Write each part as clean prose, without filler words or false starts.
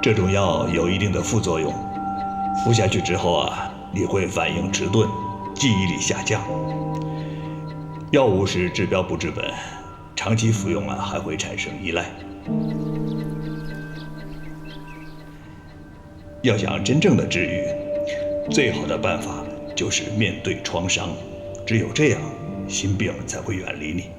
这种药有一定的副作用，服下去之后啊，你会反应迟钝，记忆力下降。药物是治标不治本，长期服用啊还会产生依赖。要想真正的治愈，最好的办法就是面对创伤，只有这样，心病才会远离你。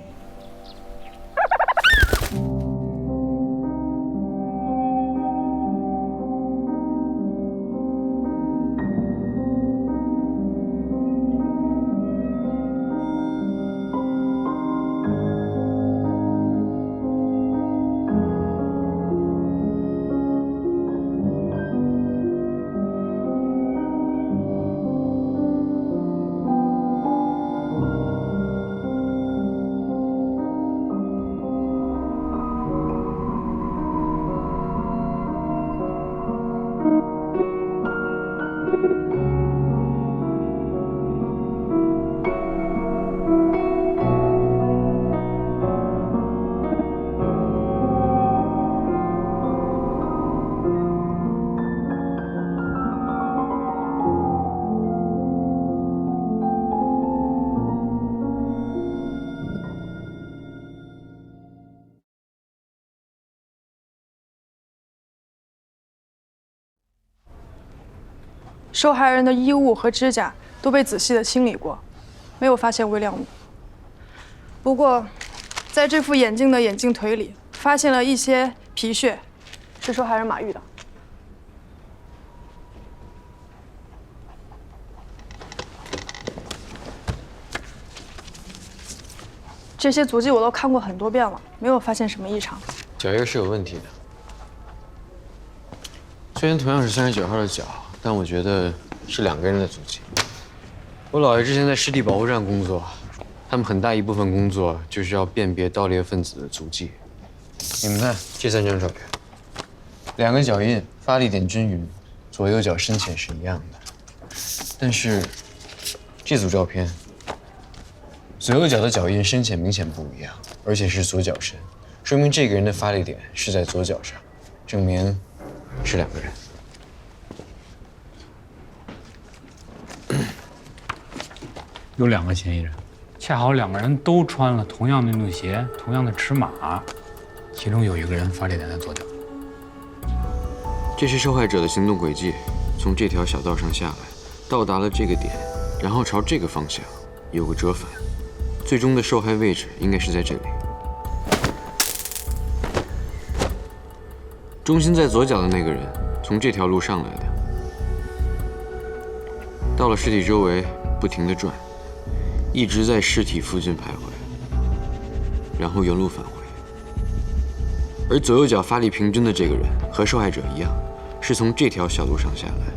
受害人的衣物和指甲都被仔细的清理过，没有发现微量物。不过，在这副眼镜的眼镜腿里发现了一些皮屑，是受害人马玉的。这些足迹我都看过很多遍了，没有发现什么异常。脚印是有问题的，虽然同样是39号的脚。但我觉得是2个人的足迹。我姥爷之前在湿地保护站工作，他们很大一部分工作就是要辨别盗猎分子的足迹。你们看这3张照片，2个脚印发力点均匀，左右脚深浅是一样的。但是这组照片，左右脚的脚印深浅明显不一样，而且是左脚深，说明这个人的发力点是在左脚上，证明是2个人。有2个嫌疑人，恰好2个人都穿了同样的运动鞋、同样的尺码，其中有1个人发力点在左脚。这是受害者的行动轨迹，从这条小道上下来，到达了这个点，然后朝这个方向有个折返，最终的受害位置应该是在这里。中心在左脚的那个人从这条路上来的，到了尸体周围不停地转。一直在尸体附近徘徊，然后原路返回。而左右脚发力平均的这个人和受害者一样，是从这条小路上下来，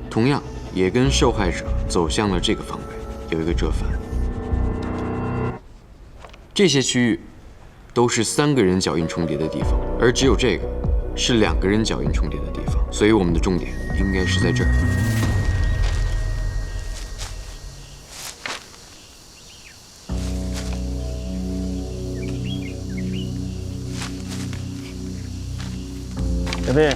同样也跟受害者走向了这个方位，有一个折返。这些区域都是3个人脚印重叠的地方，而只有这个是2个人脚印重叠的地方，所以我们的重点应该是在这儿。这边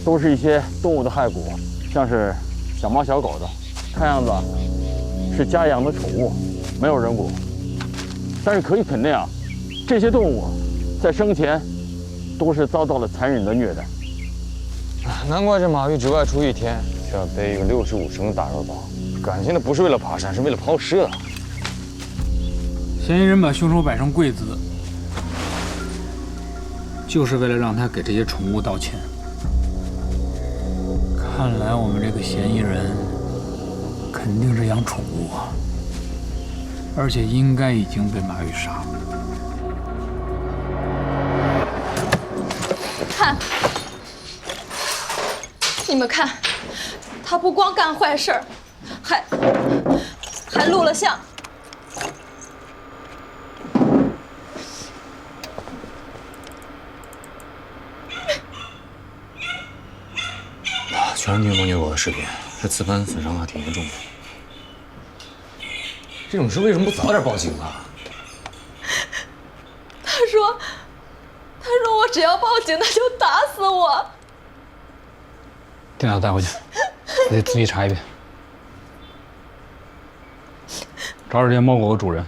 都是一些动物的骸骨，像是小猫小狗的，看样子是家养的宠物，没有人骨。但是可以肯定啊，这些动物在生前都是遭到了残忍的虐待。难怪这马玉只外出1天就要背一个65升的大肉包，感情的不是为了爬山，是为了抛尸的。嫌疑人把凶手摆成贵子，就是为了让他给这些宠物道歉。看来我们这个嫌疑人肯定是养宠物啊，而且应该已经被马玉杀了。看，你们看，他不光干坏事儿，还录了像。全是你弄给我的视频，这磁盘损伤还挺严重的。这种事为什么不早点报警啊？他说我只要报警，他就打死我。电脑带回去，我得仔细查一遍。找找这些猫狗的主人，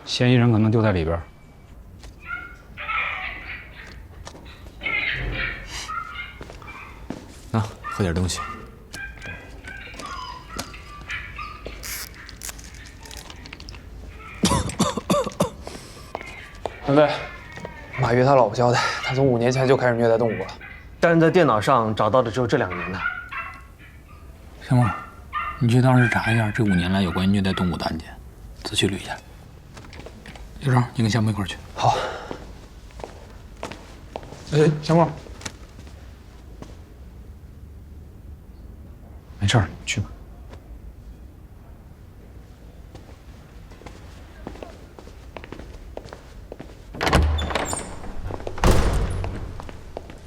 嫌疑人可能就在里边。那喝点东西。对不对？马跃他老婆交代，他从5年前就开始虐待动物了。但是在电脑上找到的只有这2年的。小孟，你去当时查一下这5年来有关于虐待动物的案件，仔细捋一下。刘成，你跟夏沫一块儿去。好。小孟，没事儿，去吧。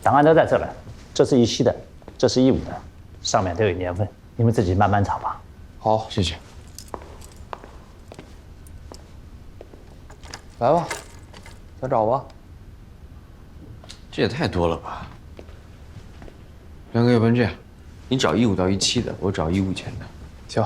档案都在这了，这是1期的，这是15的，上面都有年份，你们自己慢慢找吧。好，谢谢。来吧，再找吧。这也太多了吧？梁哥，要不然这样，你找15到17的，我找15前的。行。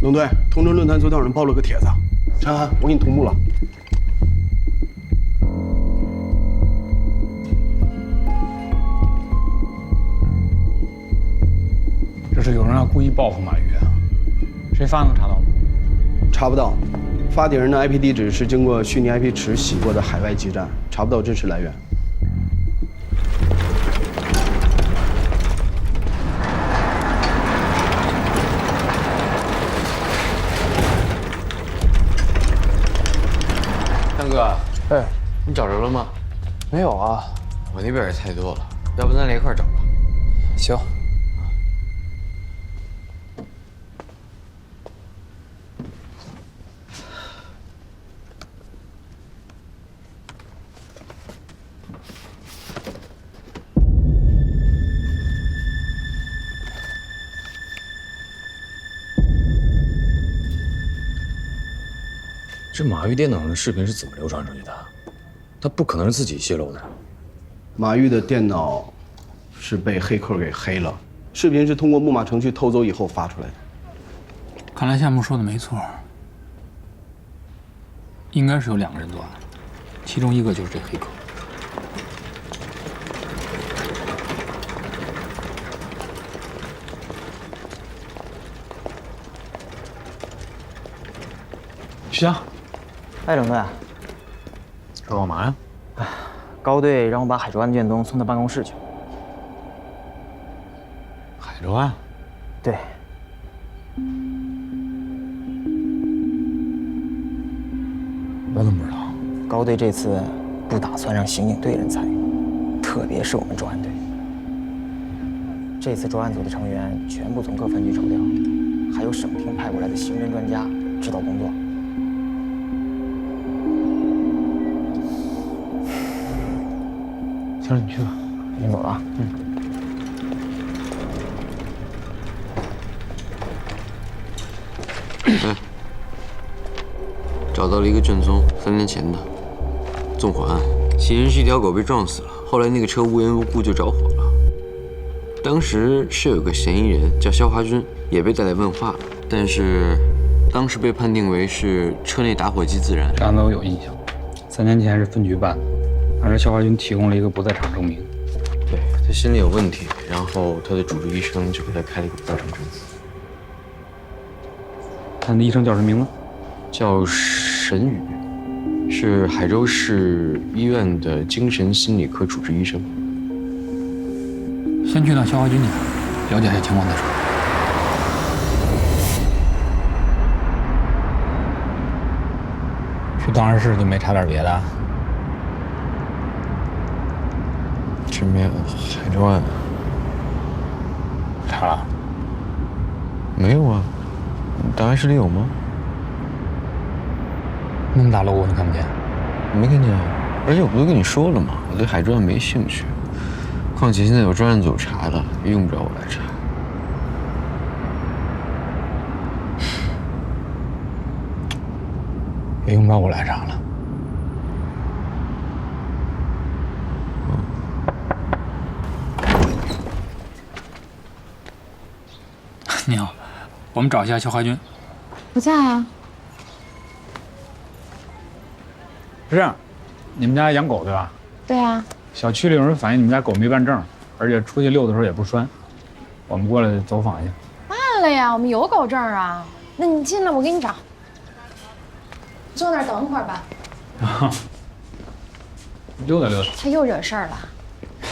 龙队，同城论坛昨天有人爆了个帖子，陈涵，我给你同步了。这是有人要故意报复马跃啊？谁发能查到吗？查不到，发帖人的 IP 地址是经过虚拟 IP 池洗过的海外基站，查不到真实来源。大哥，哎，你找着了吗？没有啊。我那边也太多了，要不咱俩一块儿找吧？行。这马跃电脑上的视频是怎么流传出去的？他不可能是自己泄露的。马跃的电脑是被黑客给黑了，视频是通过木马程序偷走以后发出来的。看来夏沫说的没错，应该是有2个人作案，其中一个就是这黑客。徐翔，哎，整队，这干嘛呀？高队让我把海州案卷宗送到办公室去。海州案？对。我怎么不知道？高队这次不打算让刑警队人参与，特别是我们专案队。这次专案组的成员全部从各分局抽调，还有省厅派过来的刑侦专家指导工作。行了，你去吧。先走了啊。哎，找到了一个卷宗，3年前的纵火案，嫌疑人是一条狗被撞死了，后来那个车无缘无故就着火了。当时是有个嫌疑人叫肖华军，也被带来问话了，但是当时被判定为是车内打火机自燃。这案子我有印象，3年前是分局办的，当时肖华军提供了一个不在场证明。对，他心里有问题，然后他的主治医生就给他开了一个不在场证。他的医生叫什么名字？叫沈宇，是海州市医院的精神心理科主治医生。先去趟肖华军家，了解一下情况再说。去档案室就没查点别的？什么呀？海州案？查了？没有啊。档案室里有吗？那么大 logo 你看不见？没看见啊。而且我不都跟你说了吗？我对海专没兴趣。况且现在有专案组查了，也用不着我来查。也用不着我来查了。你好，我们找一下肖华军。不在啊。是这样，你们家养狗对吧？对啊。小区里有人反映你们家狗没办证，而且出去遛的时候也不拴。我们过来走访一下。办了呀，我们有狗证啊。那你进来，我给你找。坐那儿等会儿吧。啊，溜达溜达。他又惹事儿了。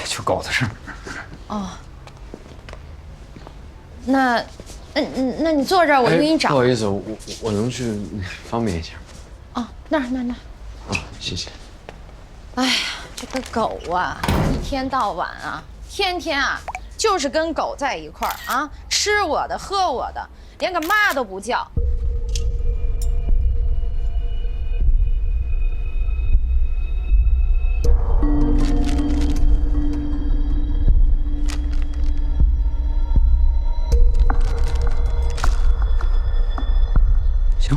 就狗的事儿。哦。那你坐这儿，我就给你找。不好意思，我能去方便一下。哦，那儿。啊，谢谢。哎呀，这个狗啊，一天到晚啊，天天啊，就是跟狗在一块儿啊，吃我的，喝我的，连个妈都不叫。行，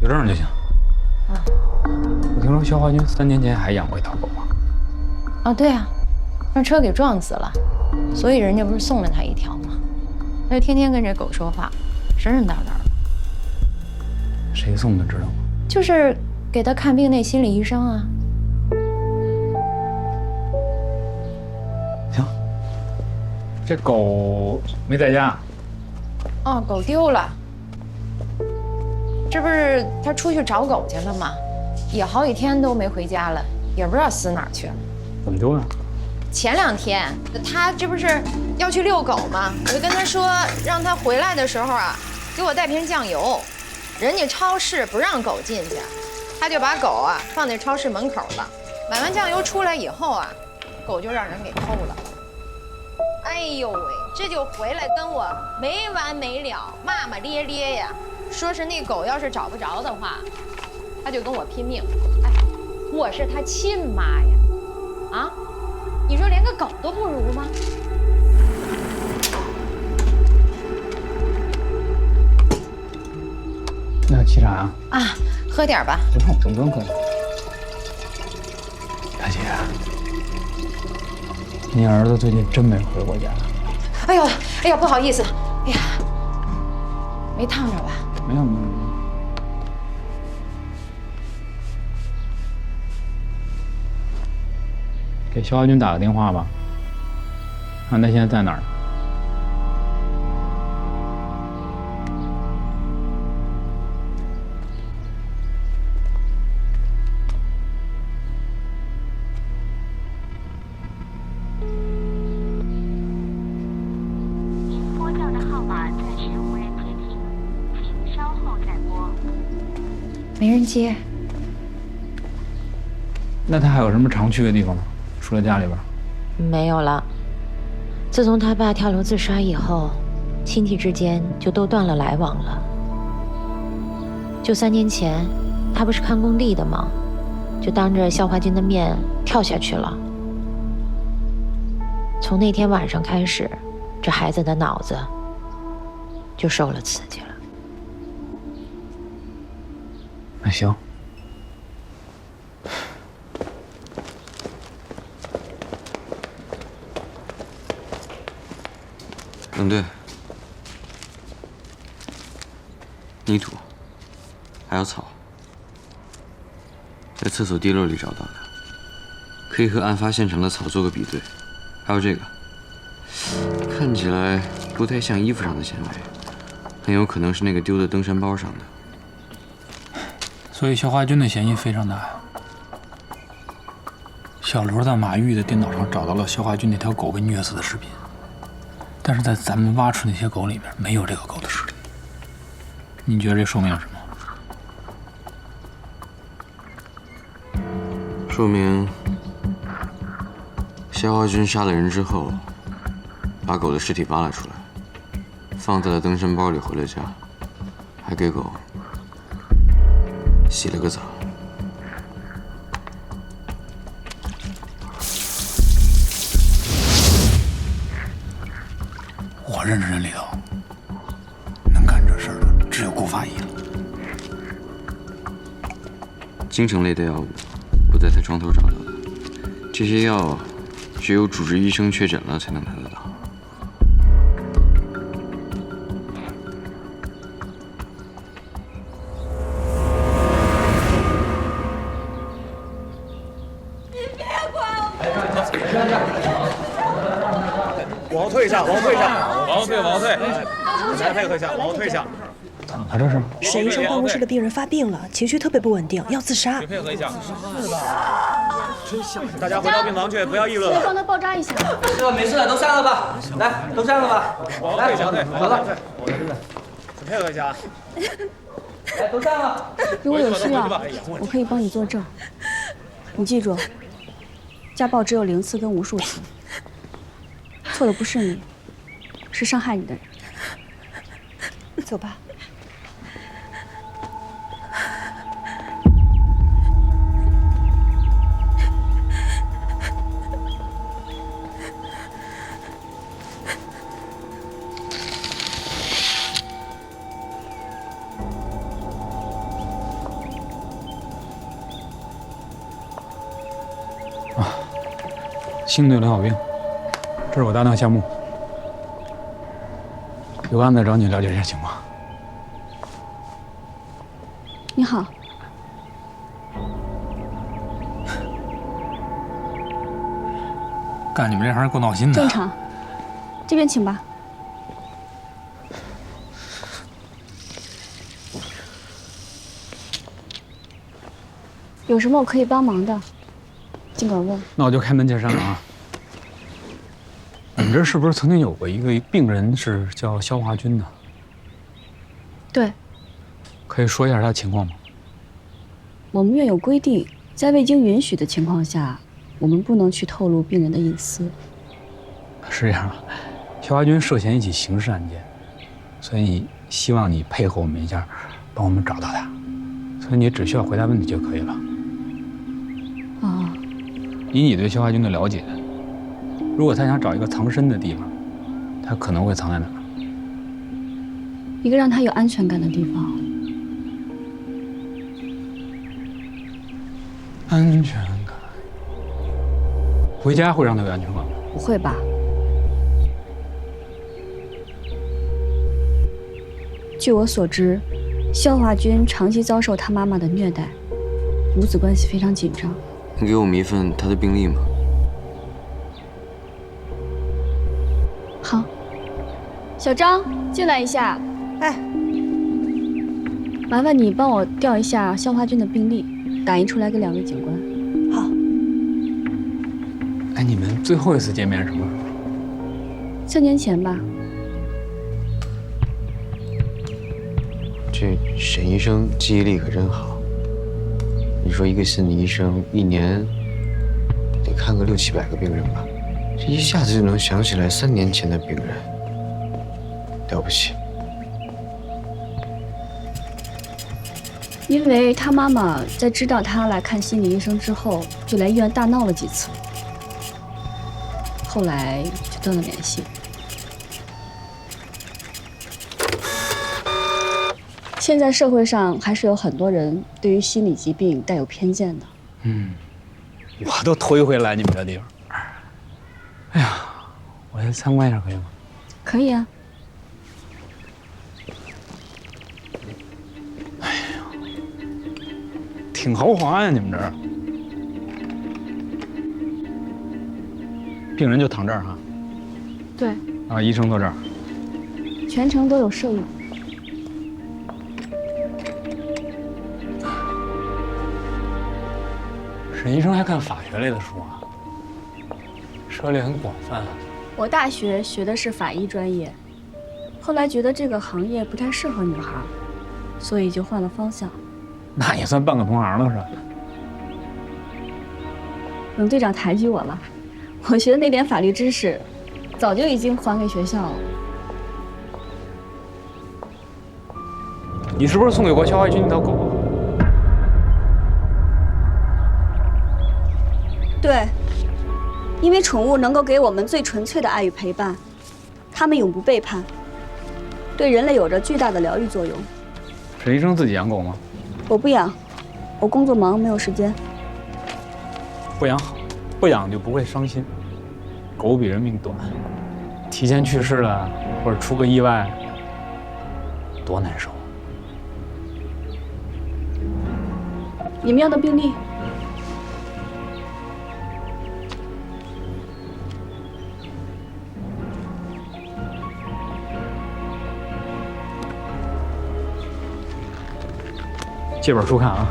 有证就行。我听说肖华军3年前还养过一条狗啊。哦，对啊，让车给撞死了，所以人家不是送了他一条吗？他就天天跟这狗说话，神神叨叨的。谁送的知道吗？就是给他看病那心理医生啊。行，这狗没在家。哦，狗丢了。这不是他出去找狗去了吗？也好几天都没回家了，也不知道死哪儿去了。怎么丢的？前2天他这不是要去遛狗吗？我就跟他说，让他回来的时候啊，给我带瓶酱油。人家超市不让狗进去，他就把狗啊放在超市门口了。买完酱油出来以后啊，狗就让人给偷了。哎呦喂，这就回来跟我没完没了，骂骂咧咧呀，说是那狗要是找不着的话，他就跟我拼命。哎，我是他亲妈呀，啊，你说连个狗都不如吗？那沏茶啊？啊，喝点吧。不用喝。大姐，你儿子最近真没回过家？哎呦，不好意思，哎呀，没烫着吧？没有。给肖华军打个电话吧，看他现在在哪儿。没人接。那他还有什么常去的地方吗？除了家里边？没有了。自从他爸跳楼自杀以后，亲戚之间就都断了来往了。就3年前，他不是看工地的吗？就当着肖华军的面跳下去了。从那天晚上开始，这孩子的脑子就受了刺激了。那行。冷队，泥土，还有草，在厕所地漏里找到的，可以和案发现场的草做个比对。还有这个，看起来不太像衣服上的纤维，很有可能是那个丢的登山包上的。所以肖华军的嫌疑非常大。小刘在马玉的电脑上找到了肖华军那条狗被虐死的视频。但是在咱们挖出那些狗里面没有这个狗的尸体，你觉得这说明了什么？说明肖华军杀了人之后，把狗的尸体挖了出来，放在了登山包里回了家，还给狗洗了个澡。认识人里头，能干这事儿的只有顾法医了。精神类的药物不在他床头找到的，这些药只有主治医生确诊了才能拿得到。往后退一下，往后退一下，往后退，往后退，大家配合一下，往后退一下。他这是沈医生办公室的病人发病了，情绪特别不稳定，要自杀。配合一下。大家回到病房去，不要议论了。帮他包扎一下。是吧？没事了，都散了吧。来，都散了吧。来，好了，配合一下。来，都散了。如果有需要，我可以帮你作证。你记住，家暴只有0次跟无数次，错的不是你，是伤害你的人。走吧。新队刘小兵，这是我搭档夏木，有案子找你了解一下情况。你好，干你们这行够闹心的。正常，这边请吧。有什么我可以帮忙的，尽管问。那我就开门见山了啊！你们这是不是曾经有过一个病人是叫肖华军的？对。可以说一下他的情况吗？我们院有规定，在未经允许的情况下，我们不能去透露病人的隐私。是这样，肖华军涉嫌一起刑事案件，所以希望你配合我们一下，帮我们找到他。所以你只需要回答问题就可以了。啊。以你对肖华军的了解，如果他想找一个藏身的地方，他可能会藏在哪儿？一个让他有安全感的地方。安全感。回家会让他有安全感吗？不会吧？据我所知，肖华军长期遭受他妈妈的虐待，母子关系非常紧张。能给我们一份他的病历吗？好。小张，进来一下。哎，麻烦你帮我调一下肖华军的病历，打印出来给2位警官。好。哎，你们最后一次见面是什么时候？3年前吧。这沈医生记忆力可真好。你说一个心理医生1年得看个600-700个病人吧，这一下子就能想起来3年前的病人，了不起。因为他妈妈在知道他来看心理医生之后，就来医院大闹了几次，后来就断了联系。现在社会上还是有很多人对于心理疾病带有偏见的。我都头一回来你们这地方。哎呀，我来参观一下可以吗？可以啊。挺豪华呀，你们这儿。病人就躺这儿哈。对。啊，医生坐这儿。全程都有摄影。沈医生还看法学类的书啊，涉猎很广泛啊。我大学学的是法医专业，后来觉得这个行业不太适合女孩，所以就换了方向。那也算半个同行了是吧？冷队长抬举我了，我学的那点法律知识，早就已经还给学校了。你是不是送给过肖华军那条狗？对，因为宠物能够给我们最纯粹的爱与陪伴，它们永不背叛，对人类有着巨大的疗愈作用。沈医生自己养狗吗？我不养，我工作忙，没有时间。不养好，不养就不会伤心。狗比人命短，提前去世了或者出个意外，多难受。你们要的病历。借本书看啊。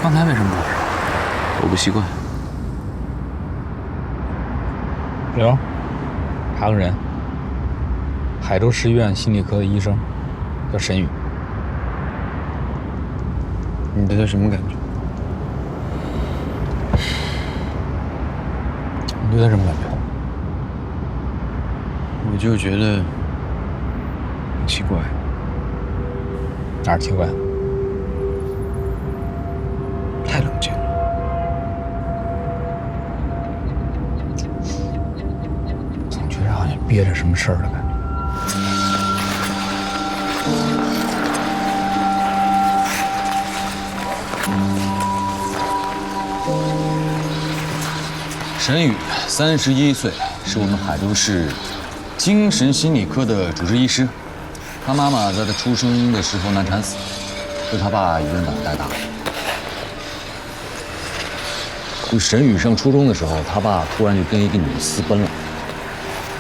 刚才为什么不是？我不习惯。刘，查个人，海州市医院心理科的医生，叫沈宇。你对他什么感觉？你对他什么感觉？我就觉得很奇怪。哪儿奇怪？太冷静了。总觉得好像憋着什么事儿的感觉。沈宇，31岁，是我们海州市精神心理科的主治医师。他妈妈在他出生的时候难产死，是他爸一个人把他带大的。就沈宇上初中的时候，他爸突然就跟一个女的私奔了，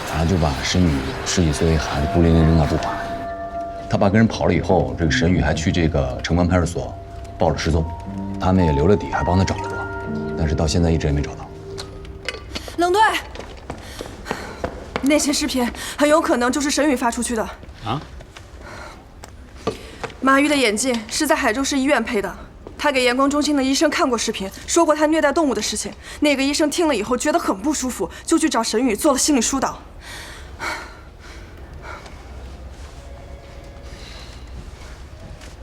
然后就把沈宇10几岁孩子孤零零扔到路旁。他爸跟人跑了以后，这个沈宇还去这个城关派出所报了失踪，他们也留了底，还帮他找过，但是到现在一直也没找到。冷队，那些视频很有可能就是沈宇发出去的。啊？马玉的眼镜是在海州市医院配的。他给验光中心的医生看过视频，说过他虐待动物的事情。那个医生听了以后觉得很不舒服，就去找沈宇做了心理疏导。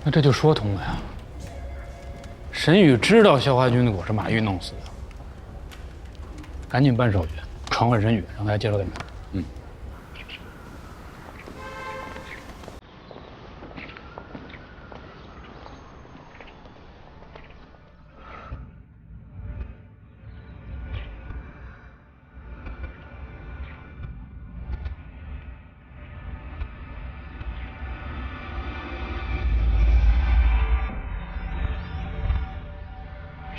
那这就说通了呀。沈宇知道肖华军的狗是马玉弄死的，赶紧办手续，传唤沈宇，让他接受调查。嗯。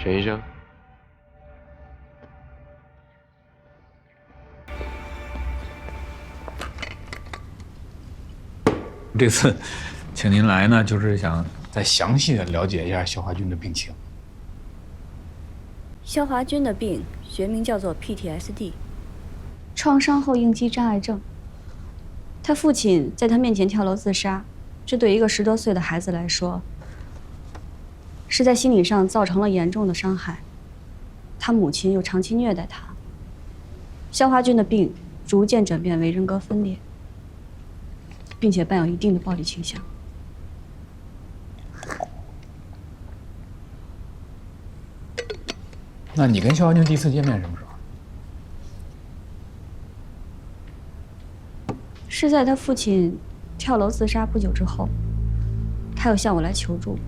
沈医生，这次请您来呢，就是想再详细的了解一下肖华军的病情。肖华军的病学名叫做 PTSD， 创伤后应激障碍症。他父亲在他面前跳楼自杀，这对一个10多岁的孩子来说，是在心理上造成了严重的伤害。他母亲又长期虐待他。肖华军的病逐渐转变为人格分裂，并且伴有一定的暴力倾向。那你跟肖华军第一次见面什么时候？是在他父亲跳楼自杀不久之后，他又向我来求助。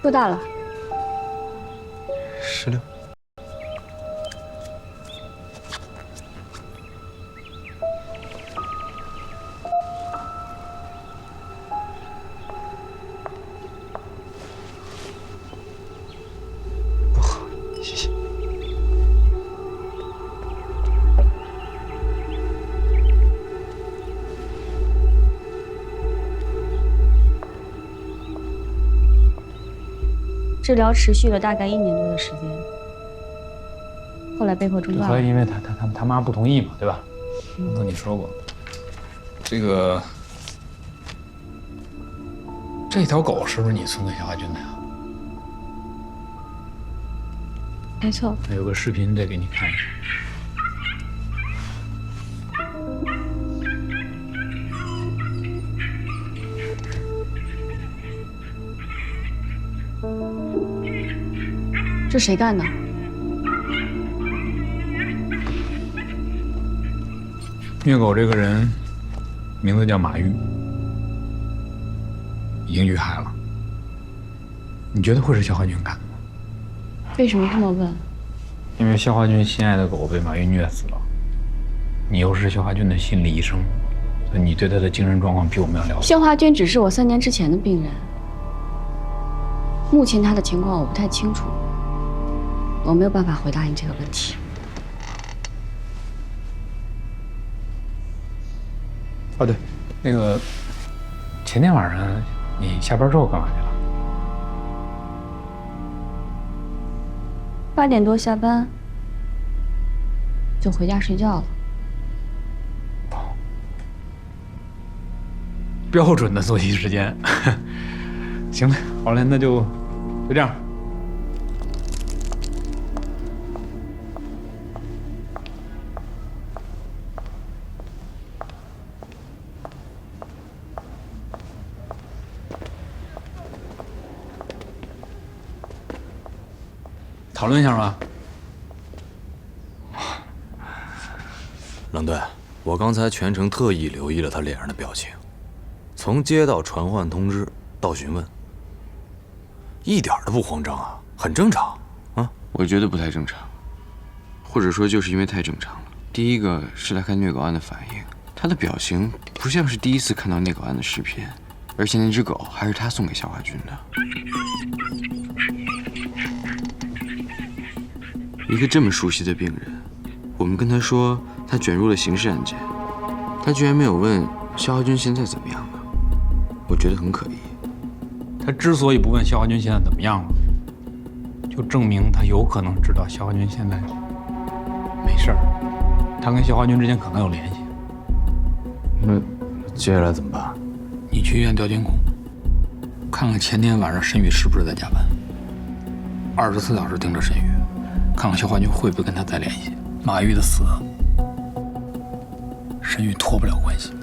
多大了？16。治疗持续了大概1年多的时间，后来被迫中断了。后来因为他妈不同意嘛，对吧？我跟你说过，这条狗是不是你送给肖华军的呀？没错。有个视频得给你看一下。这谁干的？虐狗这个人名字叫马玉，已经遇害了。你觉得会是肖华军干的吗？为什么这么问？因为肖华军心爱的狗被马玉虐死了，你又是肖华军的心理医生，所以你对他的精神状况比我们要了解。肖华军只是我3年之前的病人，目前他的情况我不太清楚，我没有办法回答你这个问题。哦，对，前天晚上你下班之后干嘛去了？8点多下班，就回家睡觉了。标准的作息时间。行了，好嘞，那就这样。讨论一下吧。冷队，我刚才全程特意留意了他脸上的表情，从接到传唤通知到询问，一点都不慌张啊，很正常啊。我觉得不太正常，或者说就是因为太正常了。第一个是他看虐狗案的反应，他的表情不像是第一次看到虐狗案的视频，而且那只狗还是他送给肖华军的。一个这么熟悉的病人，我们跟他说他卷入了刑事案件，他居然没有问肖华军现在怎么样了，我觉得很可疑。他之所以不问肖华军现在怎么样了，就证明他有可能知道肖华军现在没事儿，他跟肖华军之间可能有联系。那接下来怎么办？你去医院调监控，看看前天晚上申宇是不是在加班，24小时盯着申宇，看看肖华军会不会跟他再联系。马玉的死，申宇脱不了关系。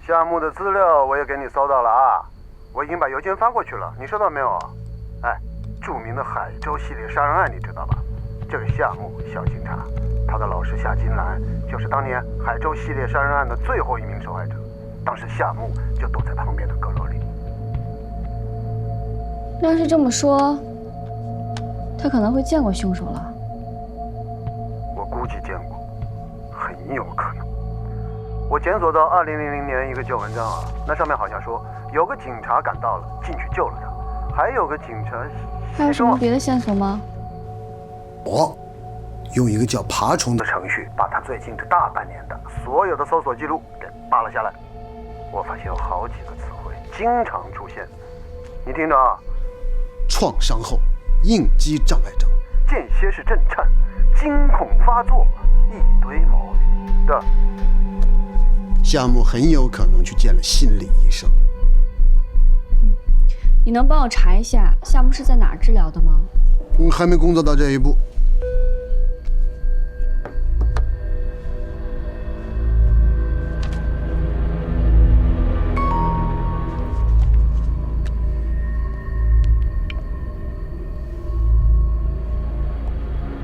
项目的资料我也给你搜到了啊，我已经把邮件发过去了，你收到没有啊？哎，著名的海州系列杀人案你知道吧？这个夏目小警察，他的老师夏金兰就是当年海州系列杀人案的最后一名受害者，当时夏目就躲在旁边的阁楼里。要是这么说，他可能会见过凶手了。我估计见过，很有可能。我检索到2000年一个旧文章啊，那上面好像说有个警察赶到了，进去救了他，还有个警察。还有什么别的线索吗？我用一个叫爬虫的程序，把他最近这大半年的所有的搜索记录给扒了下来。我发现有好几个词汇经常出现，你听着啊：创伤后应激障碍症、间歇式震颤、惊恐发作，一堆毛病的。夏目很有可能去见了心理医生。你能帮我查一下夏目是在哪儿治疗的吗？还没工作到这一步。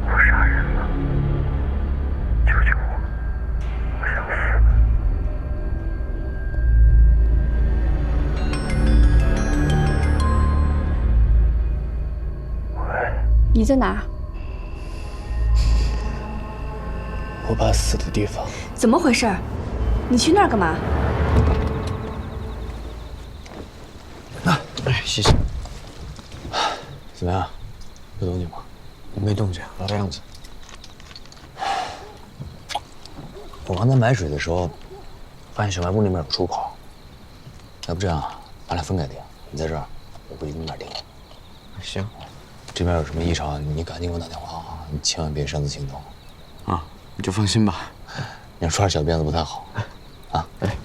我杀人了，救救我！我想死。你在哪儿？我爸死的地方。怎么回事？你去那儿干嘛？谢谢。怎么样？有动静吗？没动静，老样子。我刚才买水的时候，发现小卖部那边有出口。要不这样，咱俩分开订，你在这儿，我过去那边订。行。这边有什么异常，你赶紧给我打电话啊！你千万别擅自行动。啊，你就放心吧。你要抓小辫子不太好。啊，哎。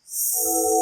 you